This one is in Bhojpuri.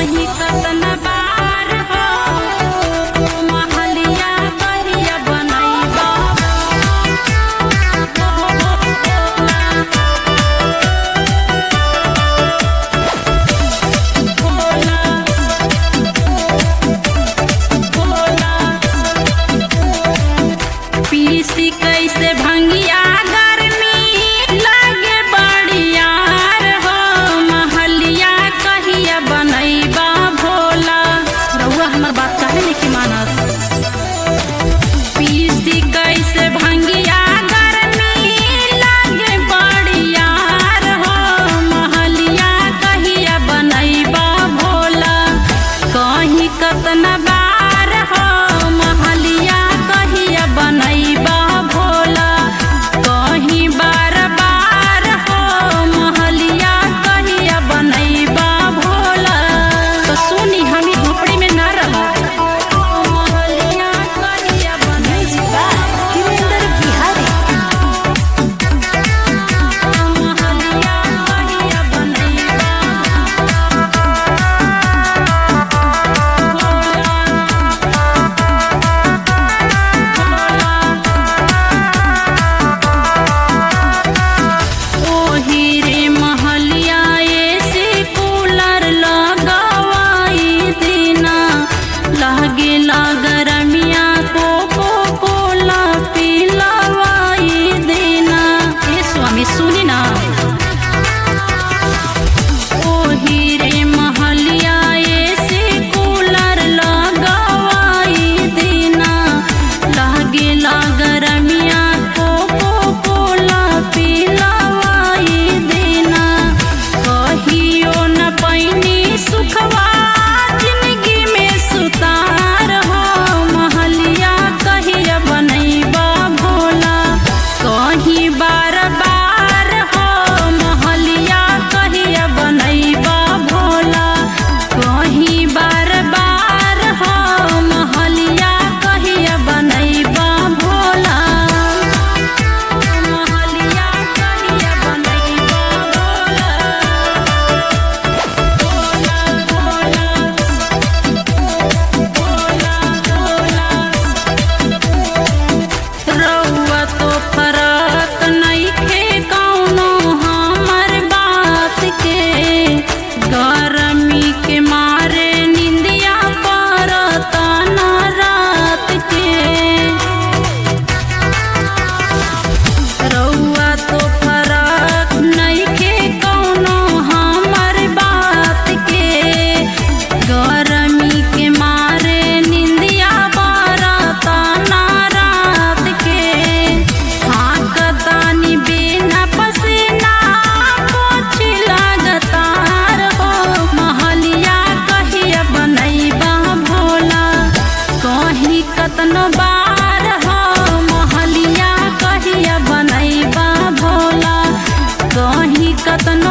कहीं कतन बार हो महलिया कहिया बनैबा पीसी कैसे भंगिया गर्मी लगे बड़ियार हो महलिया कहिया बनैबा भोला रउआ हमर बात काहे नहीं मानत पीसी कैसे भंगिया गर्मी लगे बड़ियार हो महलिया कहिया बनैबा भोला कहीं कतन बार हो महलिया कहिया बनैबा भोला कहीं बार बार हो महलिया कहिया बनैबा भोला तो सुनी हम ई झोपड़ी में ना रह महलिया कहिया बनैबा वीरेंद्र बिहारी महलिया कहिया बनैबा ओही रे महलिया ऐसे कूलर लगवाई देना लागे गरमिया कोको कोला पिलवाई देना ए स्वामी सुनी ना ओही रे महलिया ऐसे कूलर लगवाई देना लागे गरमिया कोको कोला पिलवाई देना कहियो न पैनी सुखवा जिंदगी में सुतार हो महलिया कहिया बनैबा भोला कहीं बार बार हो महलिया कहिया बनैबा भोला कहीं बार बार हो महलिया कहिया बनैबा भोला महलिया कहिया बनैबा रउआ तो फरक नइखे कौनो हमर बात के गरमी के मारे निंदिया पड़ता न रात के रउआ तो फरक नइखे कौनो हमर बात के गरमी के मारे निंदिया पड़ता न रात के हाकतानी बिना पसीना पोछ लागतार हो महलिया कहिया बनैबा भोला कहीं कतन बार हो महलिया कहिया बनैबा भोला कहीं कतन